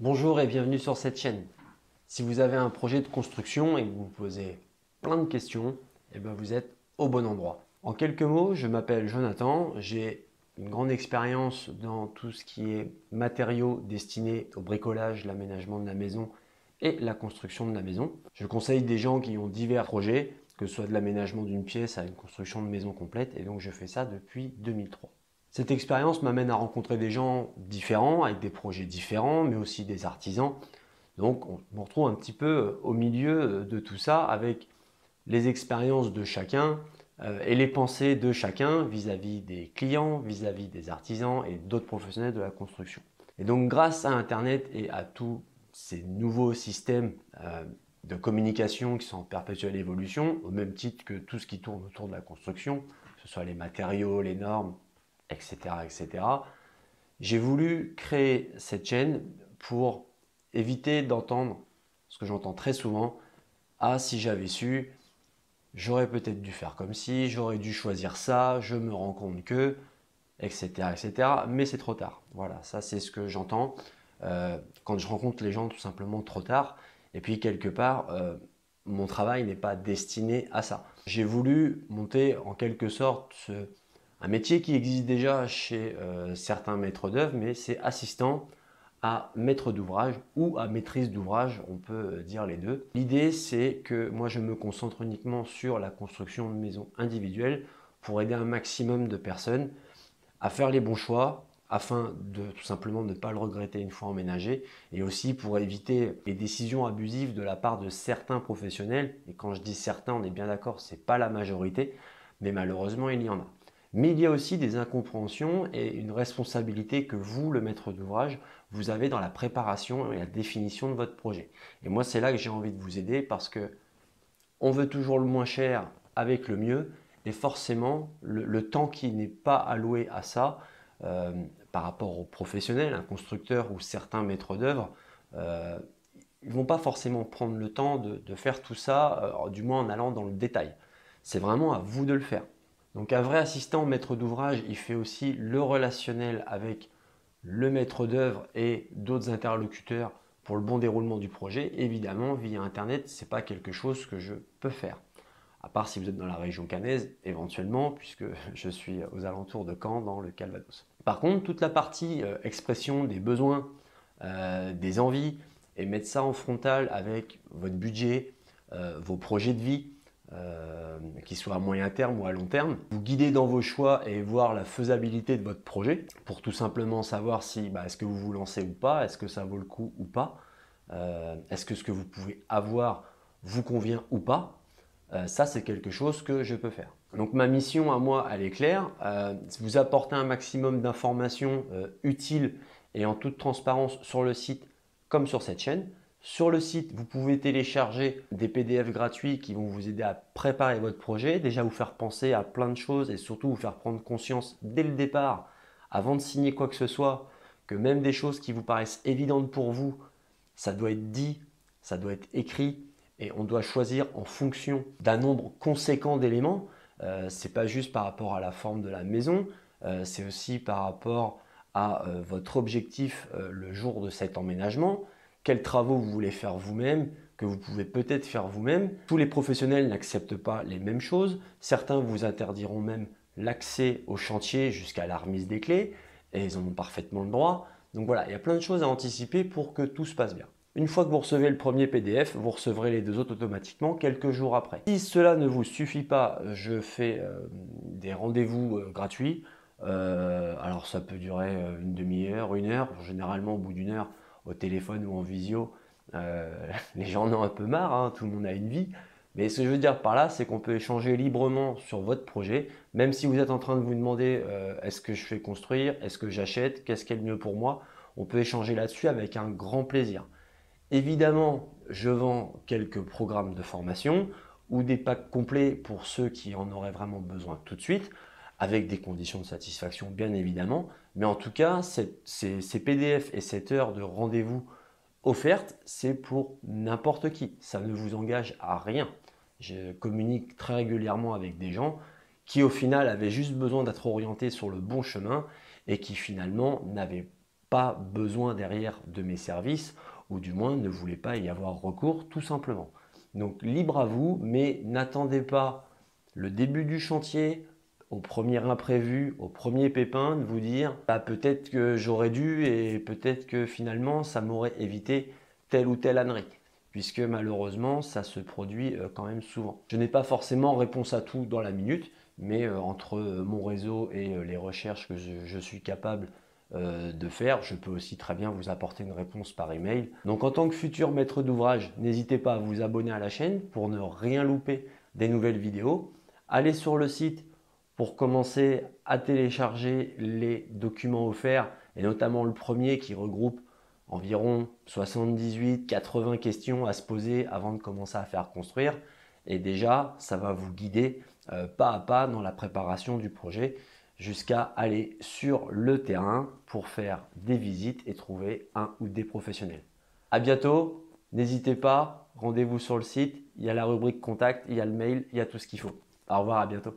Bonjour et bienvenue sur cette chaîne. Si vous avez un projet de construction et que vous vous posez plein de questions, vous êtes au bon endroit. En quelques mots, je m'appelle Jonathan, j'ai une grande expérience dans tout ce qui est matériaux destinés au bricolage, l'aménagement de la maison et la construction de la maison. Je conseille des gens qui ont divers projets, que ce soit de l'aménagement d'une pièce à une construction de maison complète, et donc je fais ça depuis 2003. Cette expérience m'amène à rencontrer des gens différents, avec des projets différents, mais aussi des artisans. Donc on me retrouve un petit peu au milieu de tout ça, avec les expériences de chacun et les pensées de chacun vis-à-vis des clients, vis-à-vis des artisans et d'autres professionnels de la construction. Et donc grâce à Internet et à tous ces nouveaux systèmes de communication qui sont en perpétuelle évolution, au même titre que tout ce qui tourne autour de la construction, que ce soit les matériaux, les normes, etc., etc., j'ai voulu créer cette chaîne pour éviter d'entendre ce que j'entends très souvent. Ah, si j'avais su, j'aurais peut-être dû faire comme si, j'aurais dû choisir ça, je me rends compte que, etc., etc. Mais c'est trop tard. Voilà, ça c'est ce que j'entends quand je rencontre les gens tout simplement trop tard. Et puis quelque part, mon travail n'est pas destiné à ça. J'ai voulu monter en quelque sorte un métier qui existe déjà chez certains maîtres d'œuvre, mais c'est assistant à maître d'ouvrage ou à maîtrise d'ouvrage, on peut dire les deux. L'idée, c'est que moi, je me concentre uniquement sur la construction de maisons individuelles pour aider un maximum de personnes à faire les bons choix afin de tout simplement ne pas le regretter une fois emménagé et aussi pour éviter les décisions abusives de la part de certains professionnels. Et quand je dis certains, on est bien d'accord, ce n'est pas la majorité, mais malheureusement, il y en a. Mais il y a aussi des incompréhensions et une responsabilité que vous, le maître d'ouvrage, vous avez dans la préparation et la définition de votre projet. Et moi, c'est là que j'ai envie de vous aider parce que on veut toujours le moins cher avec le mieux et forcément, le temps qui n'est pas alloué à ça euh, par rapport aux professionnels, un constructeur ou certains maîtres d'œuvre, euh, ils ne vont pas forcément prendre le temps de faire tout ça, du moins en allant dans le détail. C'est vraiment à vous de le faire. Donc un vrai assistant maître d'ouvrage, il fait aussi le relationnel avec le maître d'œuvre et d'autres interlocuteurs pour le bon déroulement du projet. Évidemment, via Internet, ce n'est pas quelque chose que je peux faire. À part si vous êtes dans la région caennaise, éventuellement, puisque je suis aux alentours de Caen, dans le Calvados. Par contre, toute la partie expression des besoins, des envies, et mettre ça en frontal avec votre budget, vos projets de vie, qu'ils soient à moyen terme ou à long terme, vous guider dans vos choix et voir la faisabilité de votre projet pour tout simplement savoir si est-ce que vous vous lancez ou pas, est-ce que ça vaut le coup ou pas, est-ce que ce que vous pouvez avoir vous convient ou pas. Ça, c'est quelque chose que je peux faire. Donc ma mission à moi, elle est claire, vous apporter un maximum d'informations utiles et en toute transparence sur le site comme sur cette chaîne. Sur le site, vous pouvez télécharger des PDF gratuits qui vont vous aider à préparer votre projet, déjà vous faire penser à plein de choses et surtout vous faire prendre conscience dès le départ, avant de signer quoi que ce soit, que même des choses qui vous paraissent évidentes pour vous, ça doit être dit, ça doit être écrit et on doit choisir en fonction d'un nombre conséquent d'éléments. Ce n'est pas juste par rapport à la forme de la maison, c'est aussi par rapport à votre objectif le jour de cet emménagement, quels travaux vous voulez faire vous-même, que vous pouvez peut-être faire vous-même. Tous les professionnels n'acceptent pas les mêmes choses. Certains vous interdiront même l'accès au chantier jusqu'à la remise des clés et ils en ont parfaitement le droit. Donc voilà, il y a plein de choses à anticiper pour que tout se passe bien. Une fois que vous recevez le premier PDF, vous recevrez les deux autres automatiquement quelques jours après. Si cela ne vous suffit pas, je fais des rendez-vous gratuits. Alors ça peut durer une demi-heure, une heure. Généralement au bout d'une heure, au téléphone ou en visio, les gens en ont un peu marre, hein, tout le monde a une vie. Mais ce que je veux dire par là, c'est qu'on peut échanger librement sur votre projet, même si vous êtes en train de vous demander est-ce que je fais construire, est-ce que j'achète, qu'est-ce qui est le mieux pour moi, on peut échanger là-dessus avec un grand plaisir. Évidemment, je vends quelques programmes de formation ou des packs complets pour ceux qui en auraient vraiment besoin tout de suite, avec des conditions de satisfaction bien évidemment. Mais en tout cas, ces PDF et cette heure de rendez-vous offerte, c'est pour n'importe qui. Ça ne vous engage à rien. Je communique très régulièrement avec des gens qui au final avaient juste besoin d'être orientés sur le bon chemin et qui finalement n'avaient pas besoin derrière de mes services ou du moins ne voulez pas y avoir recours tout simplement. Donc libre à vous, mais n'attendez pas le début du chantier, au premier imprévu, au premier pépin, de vous dire bah, peut-être que j'aurais dû et peut-être que finalement ça m'aurait évité telle ou telle ânerie, puisque malheureusement ça se produit quand même souvent. Je n'ai pas forcément réponse à tout dans la minute, mais entre mon réseau et les recherches que je suis capable de faire, je peux aussi très bien vous apporter une réponse par email. Donc en tant que futur maître d'ouvrage, n'hésitez pas à vous abonner à la chaîne pour ne rien louper des nouvelles vidéos. Allez sur le site pour commencer à télécharger les documents offerts et notamment le premier qui regroupe environ 78-80 questions à se poser avant de commencer à faire construire. Et déjà, ça va vous guider pas à pas dans la préparation du projet jusqu'à aller sur le terrain pour faire des visites et trouver un ou des professionnels. À bientôt, n'hésitez pas, rendez-vous sur le site, il y a la rubrique contact, il y a le mail, il y a tout ce qu'il faut. Au revoir, à bientôt.